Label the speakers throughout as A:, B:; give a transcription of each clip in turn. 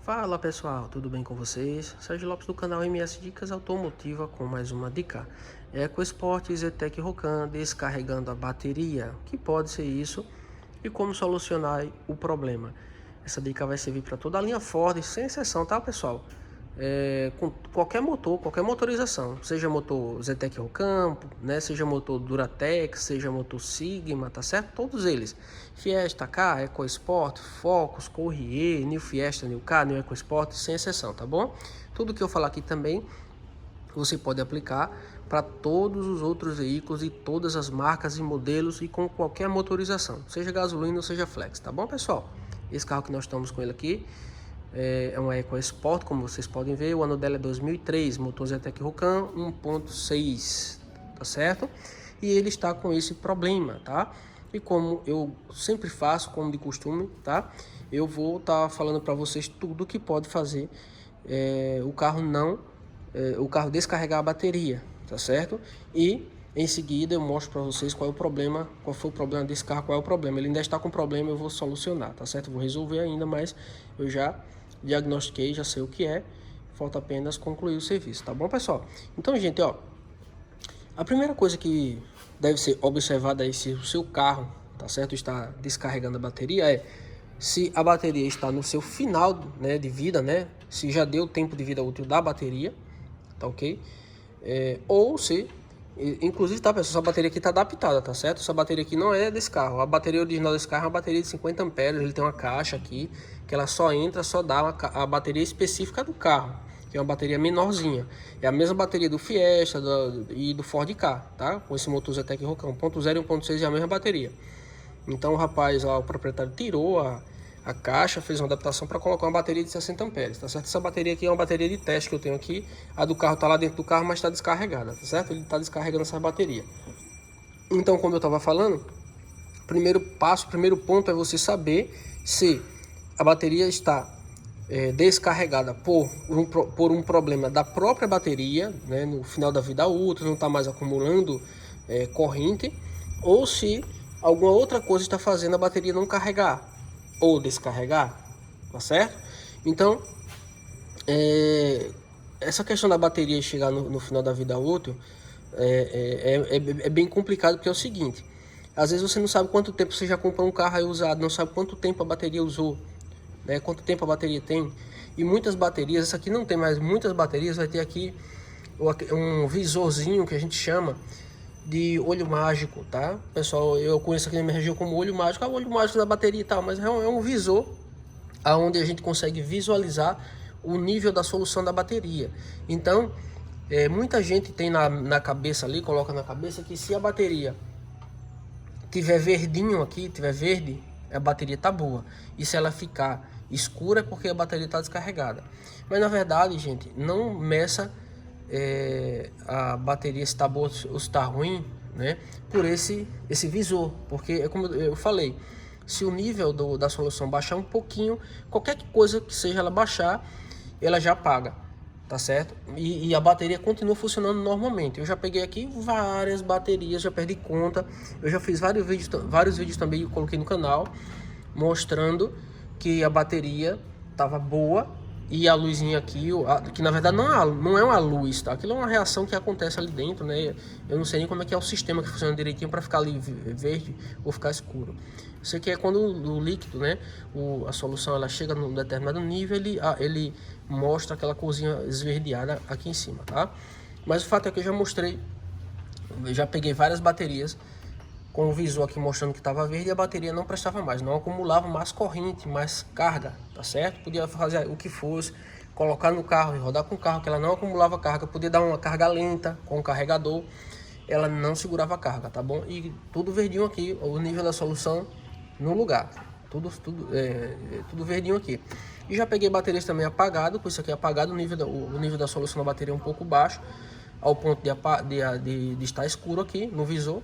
A: Fala pessoal, tudo bem com vocês? Sérgio Lopes do canal MS Dicas Automotiva com mais uma dica. EcoSport Zetec Rocan descarregando a bateria. O que pode ser isso e como solucionar o problema? Essa dica vai servir para toda a linha Ford, sem exceção, tá pessoal? Com qualquer motor, qualquer motorização, seja motor Zetec Rocan, né, seja motor Duratec, seja motor Sigma, tá certo? Todos eles, Fiesta, K, EcoSport, Focus, Courier, New Fiesta, New K, New EcoSport, sem exceção, tá bom? Tudo que eu falar aqui também você pode aplicar para todos os outros veículos e todas as marcas e modelos e com qualquer motorização, seja gasolina ou seja flex, tá bom pessoal? Esse carro que nós estamos com ele aqui é uma EcoSport, como vocês podem ver, o ano dela é 2003, motor Zetec Rocan 1.6, tá certo? E ele está com esse problema, tá? E como eu sempre faço, como de costume, tá? Eu vou estar falando para vocês tudo que pode fazer o carro descarregar a bateria, tá certo? E em seguida eu mostro para vocês qual é o problema, qual foi o problema desse carro, qual é o problema. Ele ainda está com problema, eu vou solucionar, tá certo? Eu vou resolver ainda, mas eu já diagnostiquei, já sei o que é, falta apenas concluir o serviço, tá bom pessoal? Então gente, ó, a primeira coisa que deve ser observada aí se o seu carro, tá certo, está descarregando a bateria é se a bateria está no seu final, né, de vida, né, se já deu tempo de vida útil da bateria, tá ok? Ou se, inclusive, tá pessoal, essa bateria aqui tá adaptada, tá certo? Essa bateria aqui não é desse carro, a bateria original desse carro é uma bateria de 50 amperes, ele tem uma caixa aqui, que ela só entra, só dá a bateria específica do carro, que é uma bateria menorzinha, é a mesma bateria do Fiesta e do Ford Ka, tá? Com esse motor Zetec Rocan 1.0 e 1.6 é a mesma bateria. Então o rapaz, o proprietário tirou a caixa, fez uma adaptação para colocar uma bateria de 60 amperes, tá certo? Essa bateria aqui é uma bateria de teste que eu tenho aqui, a do carro tá lá dentro do carro, mas está descarregada, tá certo? Ele está descarregando essa bateria. Então, como eu estava falando, primeiro ponto é você saber se a bateria está descarregada por um problema da própria bateria, né, no final da vida útil, não está mais acumulando corrente, ou se alguma outra coisa está fazendo a bateria não carregar ou descarregar, tá certo? Então, essa questão da bateria chegar no final da vida útil é bem complicado, porque é o seguinte: às vezes você não sabe quanto tempo você já comprou um carro aí usado, não sabe quanto tempo a bateria usou, né? Quanto tempo a bateria tem. E muitas baterias, essa aqui não tem, mas muitas baterias vai ter aqui um visorzinho que a gente chama de olho mágico, tá? Pessoal, eu conheço aqui na minha região como olho mágico, o olho mágico da bateria e tal, mas é um visor aonde a gente consegue visualizar o nível da solução da bateria. Então, muita gente tem na cabeça ali, coloca na cabeça que se a bateria tiver verdinho aqui, tiver verde, a bateria tá boa. E se ela ficar escura é porque a bateria está descarregada. Mas na verdade, gente, não meça a bateria se está boa ou se está ruim, né, por esse visor, porque é como eu falei, se o nível da solução baixar um pouquinho, qualquer coisa que seja ela baixar, ela já apaga, tá certo? E a bateria continua funcionando normalmente. Eu já peguei aqui várias baterias, já perdi conta, eu já fiz vários vídeos também, eu coloquei no canal mostrando que a bateria estava boa. E a luzinha aqui, que na verdade não é uma luz, tá? Aquilo é uma reação que acontece ali dentro, né? Eu não sei nem como é que é o sistema que funciona direitinho para ficar ali verde ou ficar escuro. Isso aqui é quando o líquido, né? A solução ela chega num determinado nível, ele mostra aquela corzinha esverdeada aqui em cima, tá? Mas o fato é que eu já peguei várias baterias com o visor aqui mostrando que estava verde e a bateria não prestava mais, não acumulava mais corrente, mais carga, tá certo? Podia fazer o que fosse, colocar no carro e rodar com o carro, que ela não acumulava carga, podia dar uma carga lenta com o carregador, ela não segurava a carga, tá bom? E tudo verdinho aqui, o nível da solução no lugar, tudo verdinho aqui. E já peguei baterias também apagado, com isso aqui apagado, o nível da solução da bateria é um pouco baixo, ao ponto de estar escuro aqui no visor.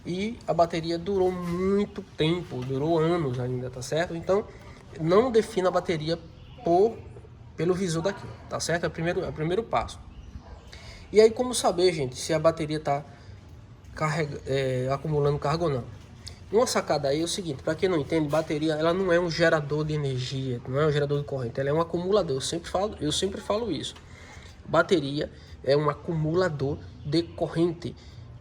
A: E a bateria durou muito tempo, durou anos ainda, tá certo? Então, não defina a bateria pelo visor daqui, tá certo? É o primeiro passo. E aí, como saber, gente, se a bateria está acumulando carga ou não? Uma sacada aí é o seguinte, para quem não entende, bateria ela não é um gerador de energia, não é um gerador de corrente, ela é um acumulador. Eu sempre falo isso. Bateria é um acumulador de corrente.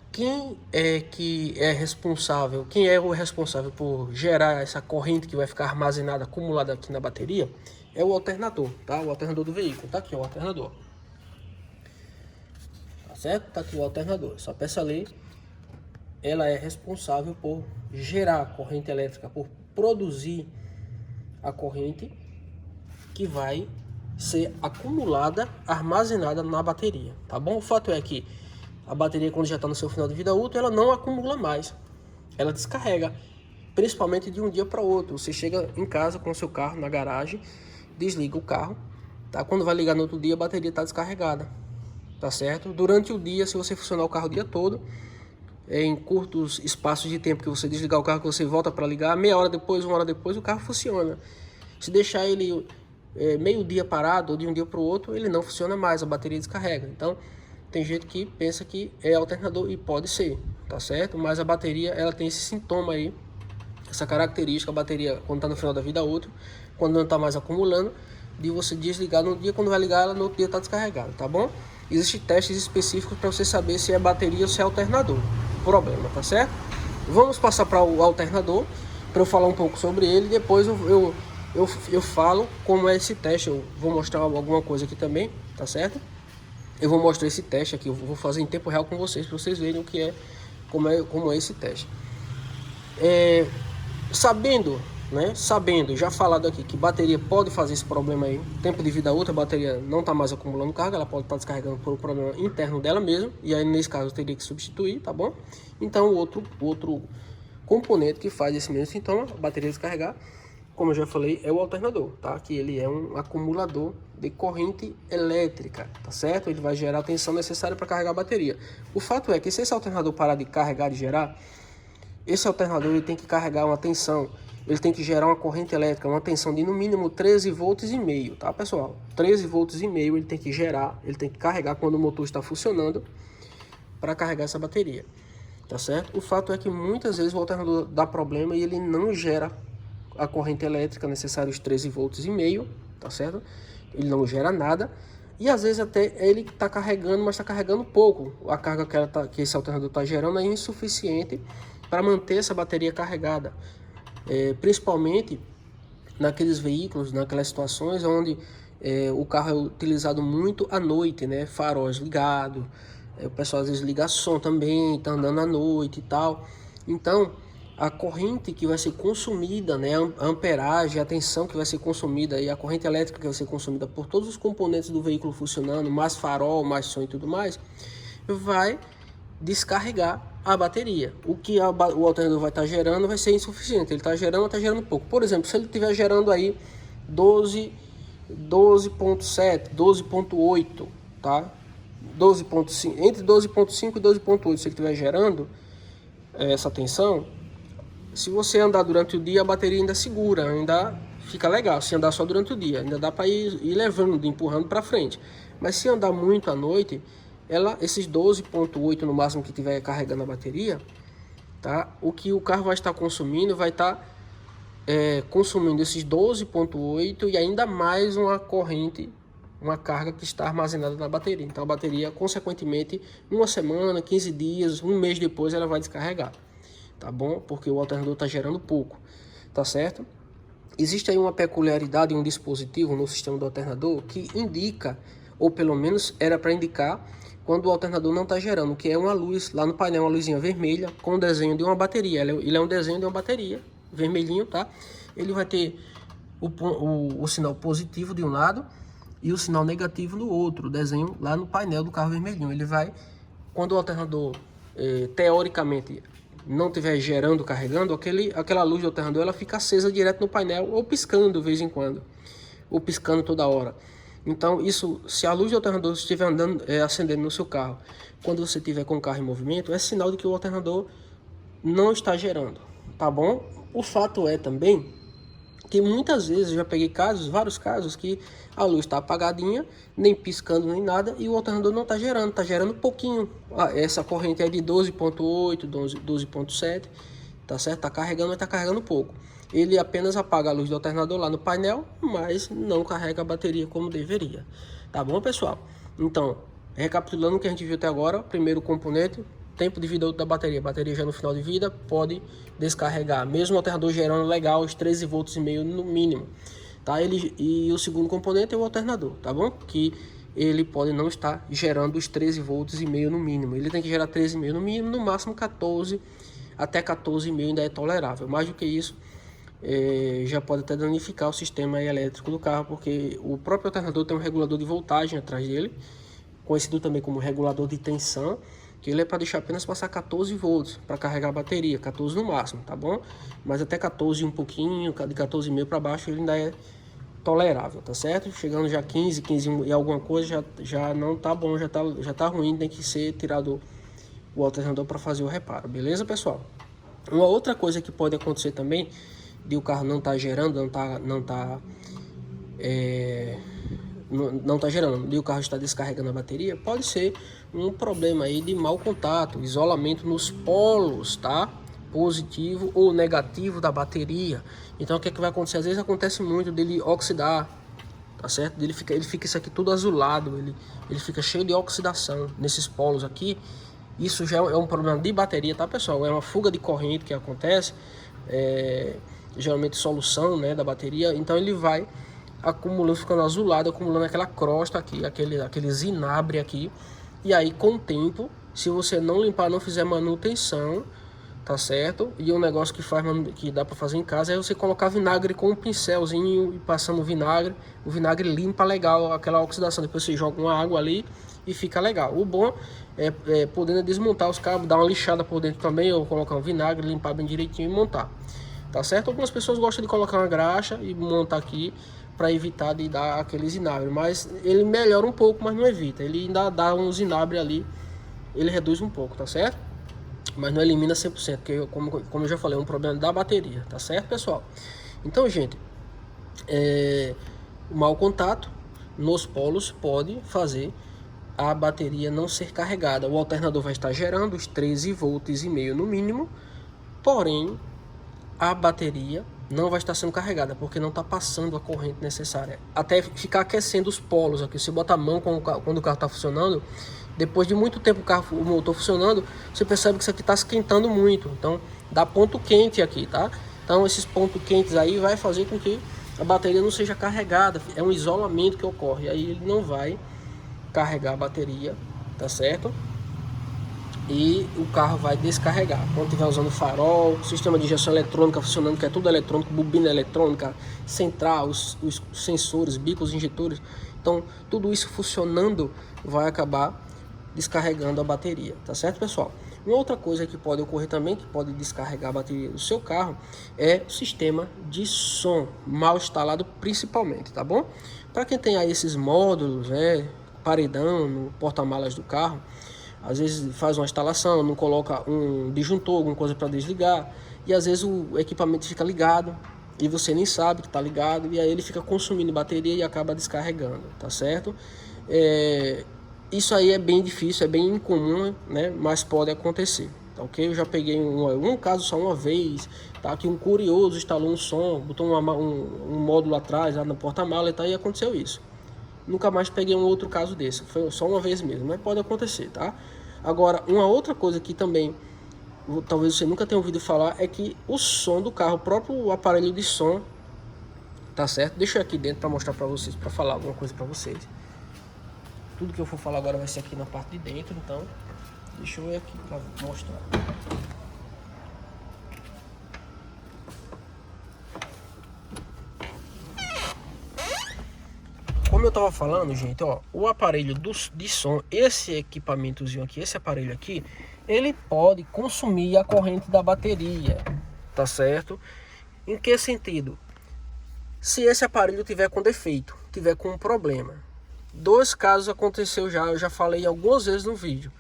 A: Quem é responsável? Quem é o responsável por gerar essa corrente que vai ficar armazenada, acumulada aqui na bateria? É o alternador, tá? O alternador do veículo, tá aqui ó, o alternador. Tá certo? Tá aqui o alternador. Essa peça ali, ela é responsável por gerar a corrente elétrica, por produzir a corrente que vai ser acumulada, armazenada na bateria, tá bom? O fato é que a bateria, quando já está no seu final de vida útil, ela não acumula mais, ela descarrega, principalmente de um dia para outro. Você chega em casa com o seu carro na garagem, desliga o carro, tá? Quando vai ligar no outro dia, a bateria está descarregada, tá certo? Durante o dia, se você funcionar o carro o dia todo, em curtos espaços de tempo que você desligar o carro, que você volta para ligar, meia hora depois, uma hora depois, o carro funciona. Se deixar ele meio dia parado, ou de um dia para o outro, ele não funciona mais, a bateria descarrega. Então, tem gente que pensa que é alternador, e pode ser, tá certo? Mas a bateria, ela tem esse sintoma aí, essa característica, a bateria, quando está no final da vida útil, quando não está mais acumulando, de você desligar no dia, quando vai ligar, ela no outro dia está descarregada, tá bom? Existem testes específicos para você saber se é bateria ou se é alternador. Problema, tá certo? Vamos passar para o alternador, para eu falar um pouco sobre ele. Depois eu falo como é esse teste. Eu vou mostrar alguma coisa aqui também, tá certo? Eu vou mostrar esse teste aqui, eu vou fazer em tempo real com vocês, para vocês verem o que é, como é esse teste. Sabendo, já falado aqui, que bateria pode fazer esse problema aí, tempo de vida útil, a bateria não está mais acumulando carga, ela pode estar descarregando por um problema interno dela mesmo, e aí nesse caso eu teria que substituir, tá bom? Então o outro componente que faz esse mesmo sintoma, a bateria descarregar, como eu já falei, é o alternador, tá? Que ele é um acumulador de corrente elétrica, tá certo? Ele vai gerar a tensão necessária para carregar a bateria. O fato é que se esse alternador parar de carregar, de gerar, esse alternador ele tem que carregar uma tensão, ele tem que gerar uma corrente elétrica, uma tensão de no mínimo 13 volts e meio, tá pessoal? 13 volts e meio ele tem que gerar, ele tem que carregar quando o motor está funcionando para carregar essa bateria, tá certo? O fato é que muitas vezes o alternador dá problema e ele não gera a corrente elétrica necessária, os 13 volts e meio, tá certo? Ele não gera nada. E às vezes até ele está carregando, mas está carregando pouco. A carga que esse alternador está gerando é insuficiente para manter essa bateria carregada. Principalmente naqueles veículos, naquelas situações onde o carro é utilizado muito à noite, né? Faróis ligados, o pessoal às vezes liga som também, está andando à noite e tal. Então, a corrente que vai ser consumida, né, a amperagem, a tensão que vai ser consumida e a corrente elétrica que vai ser consumida por todos os componentes do veículo funcionando, mais farol, mais som e tudo mais, vai descarregar a bateria. O que o alternador vai estar gerando vai ser insuficiente. Ele está gerando pouco. Por exemplo, se ele estiver gerando aí 12.7, 12.8, tá? 12.5, entre 12.5 e 12.8, se ele estiver gerando essa tensão, se você andar durante o dia, a bateria ainda segura, ainda fica legal. Se andar só durante o dia, ainda dá para ir levando, empurrando para frente. Mas se andar muito à noite, esses 12.8 no máximo que tiver carregando a bateria, tá? O que o carro vai estar consumindo, vai estar consumindo esses 12.8 e ainda mais uma corrente, uma carga que está armazenada na bateria. Então a bateria, consequentemente, uma semana, 15 dias, um mês depois, ela vai descarregar, tá bom? Porque o alternador está gerando pouco, tá certo? Existe aí uma peculiaridade em um dispositivo no sistema do alternador que indica, ou pelo menos era para indicar, quando o alternador não está gerando, que é uma luz lá no painel, uma luzinha vermelha com o desenho de uma bateria. Ele é um desenho de uma bateria, vermelhinho, tá? Ele vai ter o sinal positivo de um lado e o sinal negativo no outro, o desenho lá no painel do carro vermelhinho. Ele vai, quando o alternador, teoricamente, não estiver gerando, carregando, aquela luz do alternador, ela fica acesa direto no painel, ou piscando de vez em quando, ou piscando toda hora. Então, isso, se a luz do alternador estiver andando, acendendo no seu carro, quando você estiver com o carro em movimento, é sinal de que o alternador não está gerando, tá bom? O fato é também que muitas vezes eu já peguei vários casos, que a luz está apagadinha, nem piscando nem nada, e o alternador não está gerando pouquinho. Essa corrente é de 12.8, 12.7, tá certo? Tá carregando, mas tá carregando pouco. Ele apenas apaga a luz do alternador lá no painel, mas não carrega a bateria como deveria. Tá bom, pessoal? Então, recapitulando o que a gente viu até agora, primeiro componente, tempo de vida útil da bateria. A bateria já no final de vida pode descarregar, mesmo o alternador gerando legal os 13,5 volts no mínimo. Tá? E o segundo componente é o alternador, tá bom? Que ele pode não estar gerando os 13,5 volts no mínimo. Ele tem que gerar 13,5 no mínimo, no máximo 14, até 14,5 ainda é tolerável. Mais do que isso, já pode até danificar o sistema elétrico do carro, porque o próprio alternador tem um regulador de voltagem atrás dele, conhecido também como regulador de tensão, que ele é para deixar apenas passar 14 volts para carregar a bateria, 14 no máximo, tá bom? Mas até 14 um pouquinho, de 14,5 para baixo ele ainda é tolerável, tá certo? Chegando já 15 e alguma coisa já não tá bom, já tá ruim, tem que ser tirado o alternador para fazer o reparo, beleza, pessoal? Uma outra coisa que pode acontecer também de o carro não tá gerando, não tá gerando, e o carro está descarregando a bateria, pode ser um problema aí de mau contato, isolamento nos polos, tá? Positivo ou negativo da bateria. Então o que é que vai acontecer? Às vezes acontece muito dele oxidar, tá certo? Ele fica isso aqui tudo azulado, ele fica cheio de oxidação nesses polos aqui. Isso já é um problema de bateria, tá, pessoal? É uma fuga de corrente que acontece, geralmente solução, né, da bateria. Então ele vai acumulando, ficando azulado, acumulando aquela crosta aqui, aquele zinabre aqui. E aí com o tempo, se você não limpar, não fizer manutenção, tá certo? E um negócio que dá para fazer em casa é você colocar vinagre com um pincelzinho e passando o vinagre limpa legal aquela oxidação. Depois você joga uma água ali e fica legal. O bom é podendo desmontar os cabos, dar uma lixada por dentro também, ou colocar um vinagre, limpar bem direitinho e montar, tá certo? Algumas pessoas gostam de colocar uma graxa e montar aqui para evitar de dar aquele zinabre, mas ele melhora um pouco, mas não evita. Ele ainda dá um zinabre ali, ele reduz um pouco, tá certo? Mas não elimina 100%, porque como eu já falei, é um problema da bateria, tá certo, pessoal? Então, gente, o mau contato nos polos pode fazer a bateria não ser carregada. O alternador vai estar gerando os 13,5 volts no mínimo, porém a bateria não vai estar sendo carregada, porque não está passando a corrente necessária. Até ficar aquecendo os polos aqui. Você bota a mão quando o carro está funcionando, depois de muito tempo o motor funcionando, você percebe que isso aqui está esquentando muito. Então dá ponto quente aqui, tá? Então esses pontos quentes aí vai fazer com que a bateria não seja carregada. É um isolamento que ocorre. Aí ele não vai carregar a bateria, tá certo? E o carro vai descarregar. Quando estiver usando farol, sistema de injeção eletrônica funcionando, que é tudo eletrônico, bobina eletrônica, central, os sensores, bicos, injetores. Então, tudo isso funcionando vai acabar descarregando a bateria, tá certo, pessoal? Uma outra coisa que pode ocorrer também, que pode descarregar a bateria do seu carro, é o sistema de som mal instalado principalmente, tá bom? Para quem tem aí esses módulos, né, paredão no porta-malas do carro, às vezes faz uma instalação, não coloca um disjuntor, alguma coisa para desligar, e às vezes o equipamento fica ligado e você nem sabe que está ligado, e aí ele fica consumindo bateria e acaba descarregando, tá certo? Isso aí é bem difícil, é bem incomum, né? Mas pode acontecer, tá ok? Eu já peguei um caso só uma vez, tá? Que um curioso instalou um som, botou um módulo atrás lá no porta-mala e aconteceu isso. Nunca mais peguei um outro caso desse, foi só uma vez mesmo, mas pode acontecer, tá? Agora, uma outra coisa que também, talvez você nunca tenha ouvido falar, é que o som do carro, o próprio aparelho de som, tá certo? Deixa eu aqui dentro para mostrar para vocês, para falar alguma coisa para vocês. Tudo que eu for falar agora vai ser aqui na parte de dentro, então deixa eu ir aqui para mostrar. Como eu tava falando, gente, ó, o aparelho de som, esse equipamentozinho aqui, esse aparelho aqui, ele pode consumir a corrente da bateria, tá certo? Em que sentido? Se esse aparelho tiver com defeito, tiver com um problema. Dois casos aconteceu já, eu já falei algumas vezes no vídeo,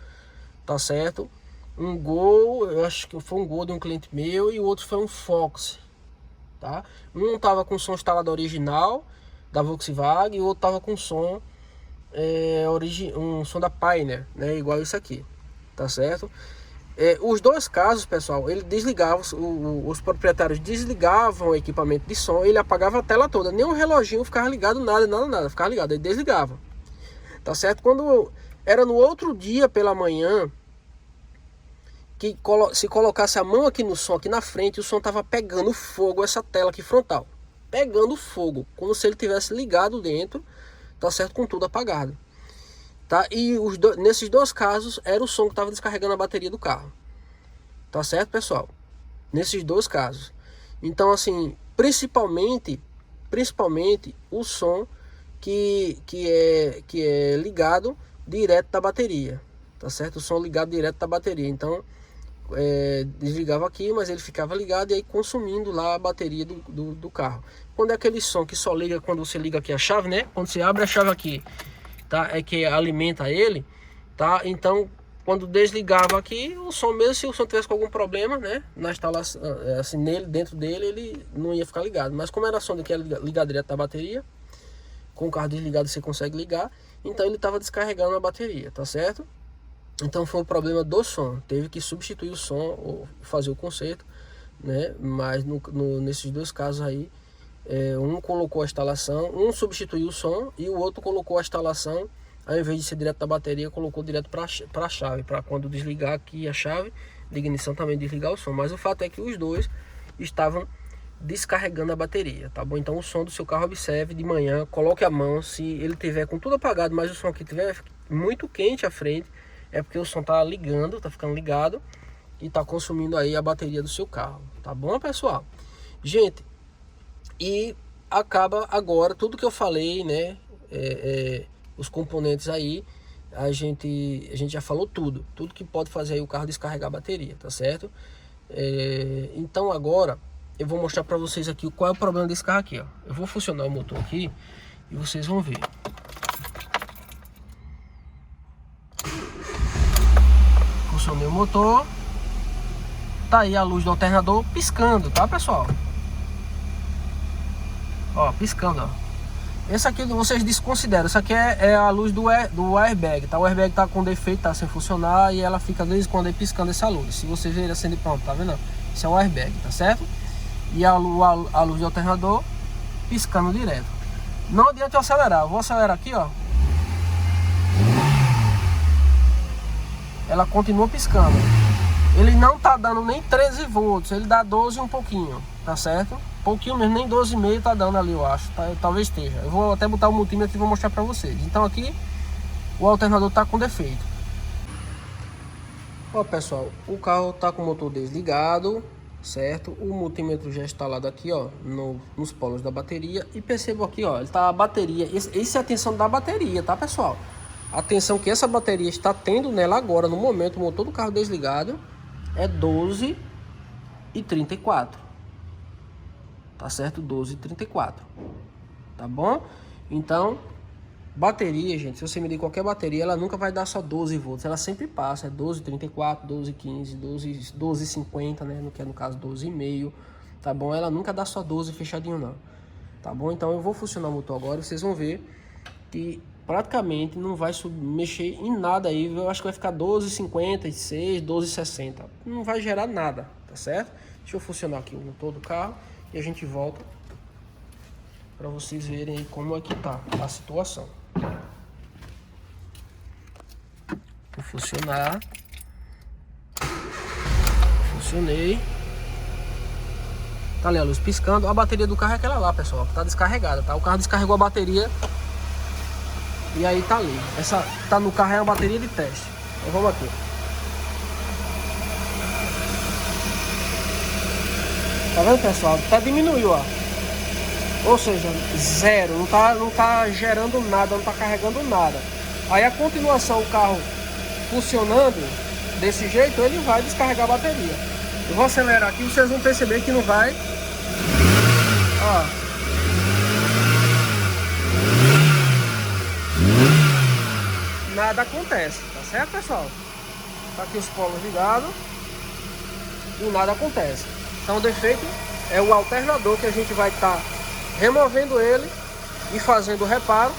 A: tá certo? Um Gol, eu acho que foi um Gol de um cliente meu, e o outro foi um Fox, tá? Um tava com som instalado original da Volkswagen e o outro tava com som um som da Pioneer, né, igual isso aqui, tá certo? Os dois casos, pessoal, ele desligava, os proprietários desligavam o equipamento de som, ele apagava a tela toda, nem um reloginho ficava ligado, nada, ficava ligado, ele desligava, tá certo? Quando era no outro dia pela manhã, que se colocasse a mão aqui no som, aqui na frente, o som tava pegando fogo, essa tela aqui frontal, pegando fogo, como se ele tivesse ligado dentro, tá certo? Com tudo apagado. Tá? E nesses dois casos era o som que estava descarregando a bateria do carro. Tá certo, pessoal? Nesses dois casos. Então, assim, principalmente o som que é ligado direto da bateria. Tá certo? O som ligado direto da bateria. Então, desligava aqui, mas ele ficava ligado e aí consumindo lá a bateria do carro. Quando é aquele som que só liga quando você liga aqui a chave, né? Quando você abre a chave aqui, tá? É que alimenta ele, tá? Então, quando desligava aqui, o som mesmo, se o som tivesse com algum problema, né? Na instalação, assim, dentro dele, ele não ia ficar ligado. Mas como era som que ia ligar direto da bateria, com o carro desligado você consegue ligar, então ele estava descarregando a bateria, tá certo? Então foi um problema do som, teve que substituir o som ou fazer o conserto, né? Mas nesses dois casos aí, um colocou a instalação, um substituiu o som e o outro colocou a instalação, ao invés de ser direto da bateria, colocou direto para a chave, para quando desligar aqui a chave de ignição também desligar o som. Mas o fato é que os dois estavam descarregando a bateria, tá bom? Então o som do seu carro, observe de manhã, coloque a mão, se ele tiver com tudo apagado, mas o som aqui tiver muito quente à frente, é porque o som tá ligando, tá ficando ligado e tá consumindo aí a bateria do seu carro, tá bom, pessoal? Gente, e acaba agora tudo que eu falei, né? Os componentes aí, a gente já falou tudo que pode fazer aí o carro descarregar a bateria, tá certo? Então agora eu vou mostrar para vocês aqui qual é o problema desse carro aqui, ó. Eu vou funcionar o motor aqui e vocês vão ver. Funcionei o motor, tá aí a luz do alternador piscando, tá, pessoal? Ó, piscando, ó. Esse aqui vocês desconsideram. Isso aqui é a luz do airbag, tá? O airbag tá com defeito, tá sem funcionar e ela fica de vez em quando aí piscando essa luz. Se vocês verem acender, pronto, tá vendo? Isso é o airbag, tá certo? E a luz do alternador piscando direto. Não adianta eu acelerar. Eu vou acelerar aqui, ó. Ela continua piscando. Ele não tá dando nem 13 volts, ele dá 12 um pouquinho, tá certo? Pouquinho mesmo, nem 12,5 tá dando ali, eu acho, tá? Talvez esteja. Eu vou até botar o multímetro e vou mostrar pra vocês. Então aqui, o alternador tá com defeito. Ó, pessoal, o carro tá com o motor desligado, certo? O multímetro já instalado aqui, ó, nos polos da bateria. E percebo aqui, ó, ele tá a bateria, essa é a tensão da bateria, tá, pessoal? A tensão que essa bateria está tendo nela agora, no momento, o motor do carro desligado, é 12,34. Tá certo? 12,34. Tá bom? Então, bateria, gente, se você medir qualquer bateria, ela nunca vai dar só 12 volts. Ela sempre passa, é 12,34, 12,15, 12,50, né? Que é no caso 12,5. Tá bom? Ela nunca dá só 12 fechadinho, não. Tá bom? Então eu vou funcionar o motor agora e vocês vão ver que praticamente não vai mexer em nada aí. Eu acho que vai ficar 12,56, 12,60. Não vai gerar nada, tá certo? Deixa eu funcionar aqui o motor do carro e a gente volta para vocês verem aí como é que tá a situação. Vou funcionar. Funcionei. Tá ali a luz piscando. A bateria do carro é aquela lá, pessoal, que tá descarregada, tá? O carro descarregou a bateria e aí tá ali. Essa tá no carro, é uma bateria de teste. Então vamos aqui. Tá vendo, pessoal? Até diminuiu, ó. Ou seja, zero. Não tá gerando nada, não tá carregando nada. Aí a continuação, o carro funcionando desse jeito, ele vai descarregar a bateria. Eu vou acelerar aqui, vocês vão perceber que não vai. Ó. Nada acontece, tá certo, pessoal? Tá aqui os polos ligados e nada acontece. Então o defeito é o alternador, que a gente vai estar removendo ele e fazendo o reparo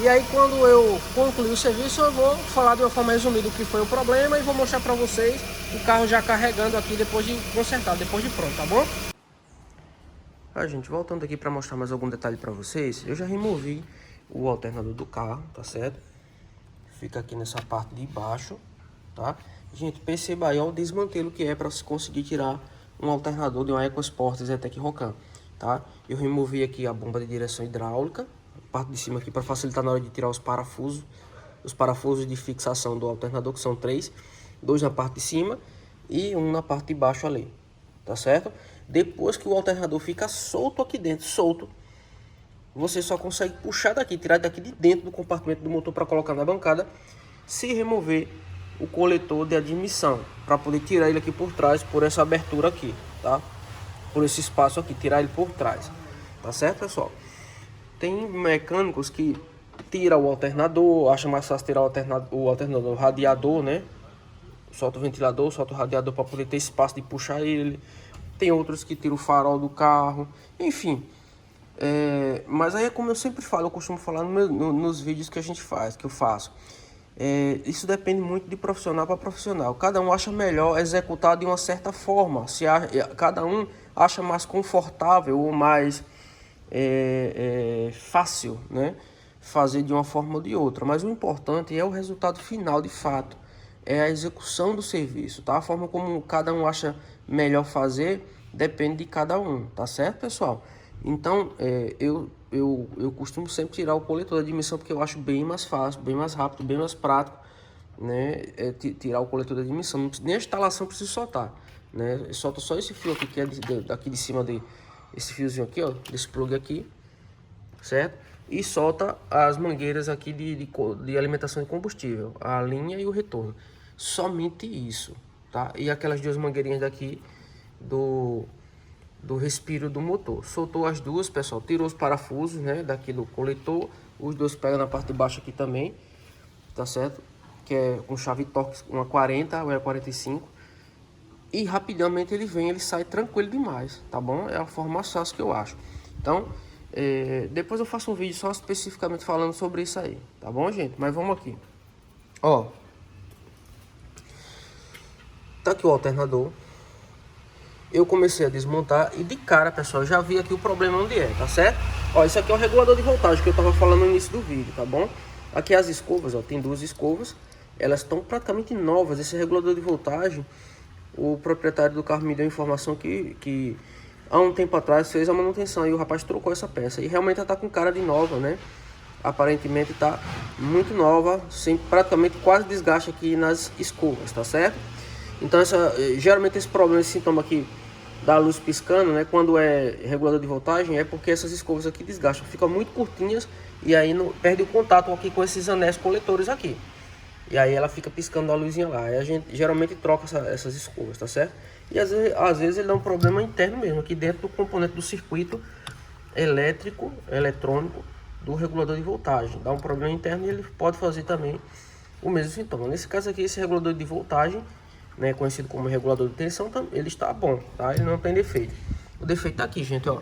A: E aí quando eu concluir o serviço, eu vou falar de uma forma resumida o que foi o problema e vou mostrar para vocês o carro já carregando aqui depois de consertado, depois de pronto, tá bom? Gente, voltando aqui para mostrar mais algum detalhe para vocês, eu já removi o alternador do carro, tá certo? Fica aqui nessa parte de baixo, tá? Gente, perceba aí ó, o desmantelo que é para se conseguir tirar um alternador de uma EcoSport Zetec Rocan, tá? Eu removi aqui a bomba de direção hidráulica, a parte de cima aqui para facilitar na hora de tirar os parafusos de fixação do alternador, que são 3, 2 na parte de cima e 1 na parte de baixo ali, tá certo? Depois que o alternador fica solto aqui dentro, solto, você só consegue puxar daqui, tirar daqui de dentro do compartimento do motor para colocar na bancada, se remover o coletor de admissão, para poder tirar ele aqui por trás, por essa abertura aqui, tá? Por esse espaço aqui, tirar ele por trás, tá certo, pessoal? Tem mecânicos que tiram o alternador, acha mais fácil tirar o alternador radiador, né? Solta o ventilador, solta o radiador para poder ter espaço de puxar ele. Tem outros que tiram o farol do carro, enfim. Mas aí é como eu sempre falo, eu costumo falar nos vídeos que a gente faz, que eu faço. Isso depende muito de profissional para profissional. Cada um acha melhor executar de uma certa forma. Cada um acha mais confortável ou mais fácil, né? Fazer de uma forma ou de outra. Mas o importante é o resultado final de fato. É a execução do serviço, tá? A forma como cada um acha melhor fazer depende de cada um, tá certo, pessoal? Então, eu costumo sempre tirar o coletor de admissão porque eu acho bem mais fácil, bem mais rápido, bem mais prático, né? Tirar o coletor de admissão. Nem a instalação precisa soltar, né? Solta só esse fio aqui, que é daqui de cima, esse fiozinho aqui, ó, desse plug aqui, certo? E solta as mangueiras aqui de alimentação de combustível, a linha e o retorno. Somente isso, tá? E aquelas duas mangueirinhas daqui do respiro do motor. Soltou as duas, pessoal, tirou os parafusos, né, daqui do coletor. Os dois pegam na parte de baixo aqui também, tá certo? Que é com chave Torx, uma 40 ou é 45. E rapidamente ele sai tranquilo demais, tá bom? É a forma mais fácil que eu acho. Então, depois eu faço um vídeo só especificamente falando sobre isso aí, tá bom, gente? Mas vamos aqui. Ó, tá aqui o alternador. Eu comecei a desmontar e de cara, pessoal, já vi aqui o problema onde tá certo? Ó, isso aqui é o regulador de voltagem que eu tava falando no início do vídeo, tá bom? Aqui as escovas, ó, tem duas escovas, elas estão praticamente novas. Esse regulador de voltagem, o proprietário do carro me deu informação que há um tempo atrás fez a manutenção e o rapaz trocou essa peça. E realmente ela tá com cara de nova, né? Aparentemente tá muito nova, sem praticamente quase desgaste aqui nas escovas, tá certo? Então geralmente esse problema, esse sintoma aqui da luz piscando, né, quando é regulador de voltagem, é porque essas escovas aqui desgastam, ficam muito curtinhas e aí perde o contato aqui com esses anéis coletores aqui. E aí ela fica piscando a luzinha lá. Aí a gente geralmente troca essas escovas, tá certo? E às vezes ele dá um problema interno mesmo, aqui dentro do componente do circuito eletrônico do regulador de voltagem. Dá um problema interno e ele pode fazer também o mesmo sintoma. Nesse caso aqui, esse regulador de voltagem, né, conhecido como regulador de tensão, ele está bom, tá? Ele não tem defeito. O defeito tá aqui, gente, ó.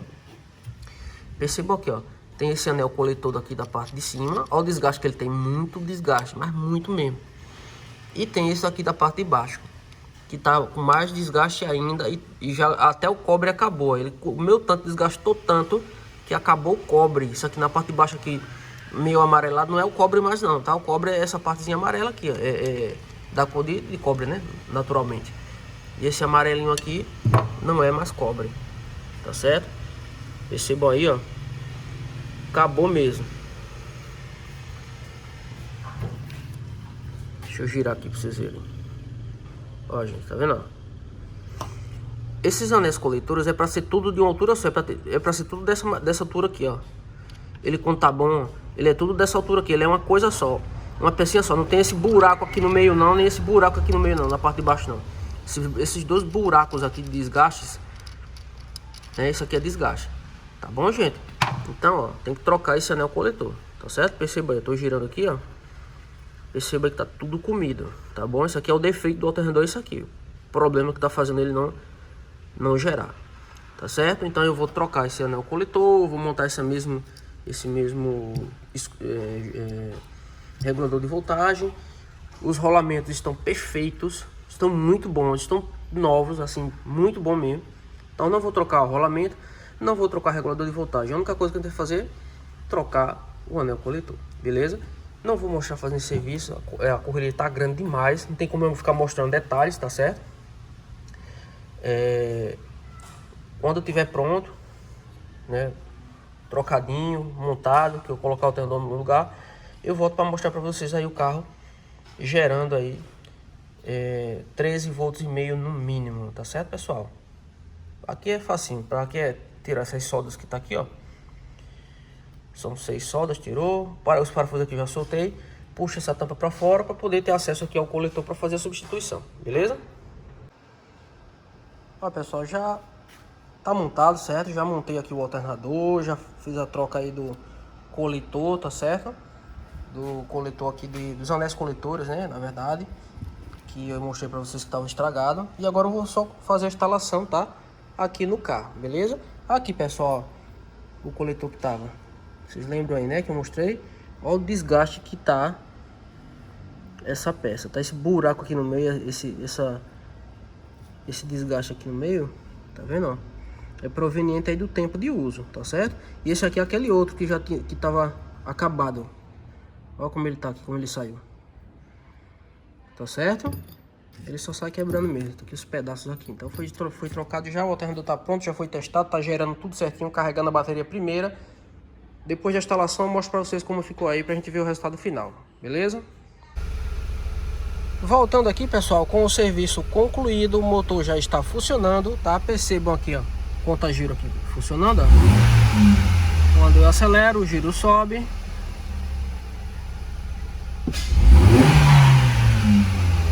A: Perceba aqui, ó. Tem esse anel coletor aqui da parte de cima. Olha o desgaste que ele tem, muito desgaste, mas muito mesmo. E tem esse aqui da parte de baixo, que tá com mais desgaste ainda e já até o cobre acabou. Ele comeu tanto, desgastou tanto que acabou o cobre. Isso aqui na parte de baixo aqui, meio amarelado, não é o cobre mais não, tá? O cobre é essa partezinha amarela aqui, ó. Da cor de cobre, né? Naturalmente. E esse amarelinho aqui não é mais cobre, tá certo? Percebam aí, ó. Acabou mesmo. Deixa eu girar aqui pra vocês verem. Ó, gente, tá vendo? Esses anéis coletores é pra ser tudo de uma altura só. É pra ser tudo dessa altura aqui, ó. Ele, quando tá bom, ele é tudo dessa altura aqui. Ele é uma coisa só. Uma pecinha só, não tem esse buraco aqui no meio não, nem esse buraco aqui no meio não, na parte de baixo não. Esses dois buracos aqui de desgastes, né, isso aqui é desgaste, tá bom, gente? Então, ó, tem que trocar esse anel coletor, tá certo? Perceba aí, eu tô girando aqui, ó. Perceba que tá tudo comido, tá bom? Isso aqui é o defeito do alternador, isso aqui. O problema que tá fazendo ele não gerar, tá certo? Então eu vou trocar esse anel coletor, vou montar esse esse mesmo regulador de voltagem. Os rolamentos estão perfeitos, estão muito bons, estão novos, assim, muito bom mesmo. Então não vou trocar o rolamento, não vou trocar o regulador de voltagem. A única coisa que eu tenho que fazer é trocar o anel coletor, beleza? Não vou mostrar fazendo serviço, a correria tá grande demais, não tem como eu ficar mostrando detalhes, tá certo? Quando eu tiver pronto, né, trocadinho, montado, que eu colocar o alternador no lugar, eu volto para mostrar para vocês aí o carro gerando aí 13 volts e meio no mínimo, tá certo, pessoal? Aqui é facinho, para aqui é tirar essas soldas que tá aqui, ó. São 6 soldas, tirou. Para os parafusos aqui já soltei. Puxa essa tampa para fora para poder ter acesso aqui ao coletor para fazer a substituição, beleza? Ó, pessoal, já tá montado, certo? Já montei aqui o alternador, já fiz a troca aí do coletor, tá certo? Do coletor aqui dos anéis coletores, né, na verdade, que eu mostrei para vocês que estavam estragados. E agora eu vou só fazer a instalação, tá? Aqui no carro, beleza? Aqui, pessoal, o coletor que tava, vocês lembram aí, né, que eu mostrei? Olha o desgaste que tá essa peça, tá? Esse buraco aqui no meio, esse desgaste aqui no meio, tá vendo, ó? É proveniente aí do tempo de uso, tá certo? E esse aqui é aquele outro que já tinha, que tava acabado. Olha como ele tá aqui, como ele saiu. Tá certo? Ele só sai quebrando mesmo. Tá aqui os pedaços aqui. Então foi trocado já, o alternador tá pronto, já foi testado, tá gerando tudo certinho, carregando a bateria primeira. Depois da instalação eu mostro pra vocês como ficou aí, pra gente ver o resultado final, beleza? Voltando aqui, pessoal, com o serviço concluído, o motor já está funcionando, tá? Percebam aqui, ó, conta-giro aqui funcionando, ó. Quando eu acelero, o giro sobe.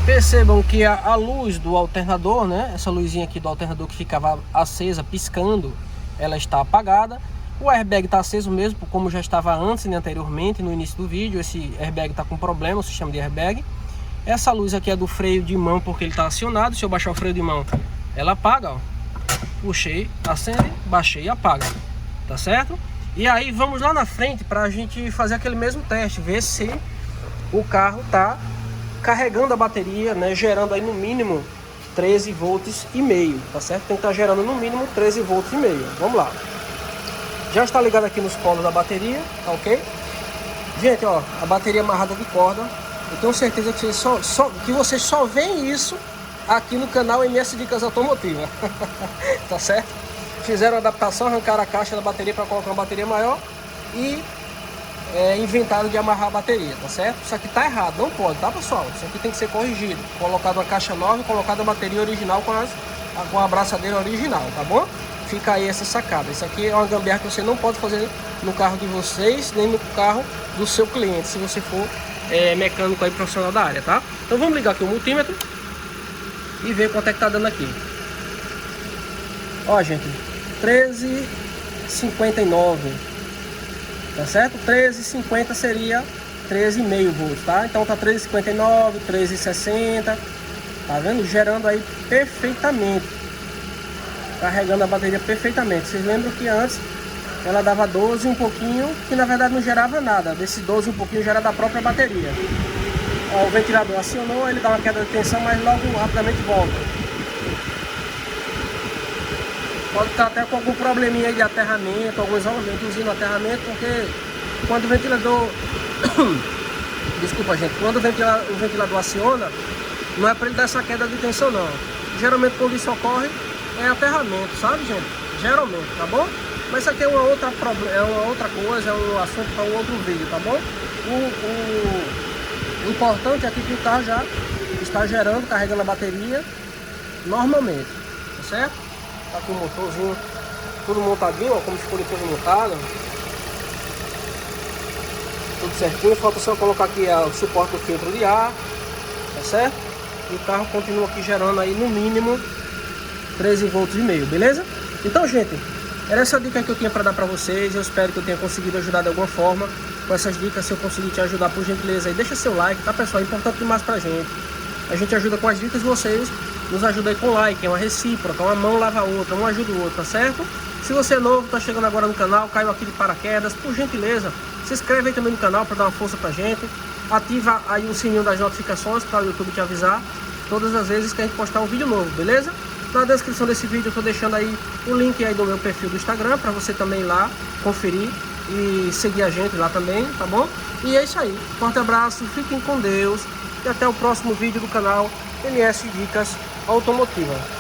A: Percebam que a luz do alternador, né, essa luzinha aqui do alternador que ficava acesa, piscando, ela está apagada. O airbag está aceso mesmo, como já estava antes, né, anteriormente, no início do vídeo. Esse airbag está com problema, o sistema de airbag. Essa luz aqui é do freio de mão, porque ele está acionado. Se eu baixar o freio de mão, ela apaga, ó. Puxei, acende, baixei e apaga, tá certo? E aí vamos lá na frente para a gente fazer aquele mesmo teste, ver se o carro tá carregando a bateria, né, gerando aí no mínimo 13 volts e meio, tá certo? Tem que estar gerando no mínimo 13 volts e meio. Vamos lá. Já está ligado aqui nos polos da bateria, tá ok? Gente, ó, a bateria amarrada de corda. Eu tenho certeza que vocês só veem isso aqui no canal MS Dicas Automotivas. Tá certo? Fizeram a adaptação, arrancaram a caixa da bateria para colocar uma bateria maior e inventaram de amarrar a bateria, tá certo? Isso aqui tá errado, não pode, tá, pessoal? Isso aqui tem que ser corrigido. Colocado uma caixa nova e colocado a bateria original com a abraçadeira original, tá bom? Fica aí essa sacada. Isso aqui é uma gambiarra que você não pode fazer no carro de vocês, nem no carro do seu cliente, se você for mecânico aí profissional da área, tá? Então vamos ligar aqui o multímetro e ver quanto é que tá dando aqui. Ó, gente, 13,59, tá certo? 13,50 seria 13,5 volts, tá? Então tá 13,59, 13,60, tá vendo? Gerando aí perfeitamente, carregando a bateria perfeitamente. Vocês lembram que antes ela dava 12 um pouquinho, que na verdade não gerava nada. Desses 12 um pouquinho já era da própria bateria. Ó, o ventilador acionou, ele dá uma queda de tensão, mas logo rapidamente volta. Pode estar até com algum probleminha de aterramento, algum isolamento no aterramento, porque quando o ventilador desculpa, gente, quando o ventilador aciona, não é para ele dar essa queda de tensão, não. Geralmente quando isso ocorre é aterramento, sabe, gente? Geralmente, tá bom? Mas isso aqui é uma outra coisa, é um assunto para um outro vídeo, tá bom? O importante aqui é que o carro já está gerando, carregando a bateria normalmente, tá certo? Tá com o motorzinho tudo montadinho, ó, como ficou depois montado. Tudo certinho, falta só colocar aqui o suporte do filtro de ar, tá certo? E o carro continua aqui gerando aí no mínimo 13 volts e meio, beleza? Então, gente, era essa dica que eu tinha para dar para vocês. Eu espero que eu tenha conseguido ajudar de alguma forma com essas dicas. Se eu conseguir te ajudar, por gentileza, aí deixa seu like, tá, pessoal? É importante demais pra gente. A gente ajuda com as dicas, vocês nos ajudam aí com like, é uma recíproca, uma mão lava a outra, um ajuda o outro, tá certo? Se você é novo, está chegando agora no canal, caiu aqui de paraquedas, por gentileza, se inscreve aí também no canal para dar uma força pra gente. Ativa aí o sininho das notificações para o YouTube te avisar todas as vezes que a gente postar um vídeo novo, beleza? Na descrição desse vídeo eu estou deixando aí o link aí do meu perfil do Instagram para você também ir lá conferir e seguir a gente lá também, tá bom? E é isso aí, forte abraço, fiquem com Deus e até o próximo vídeo do canal MS Dicas Automotiva.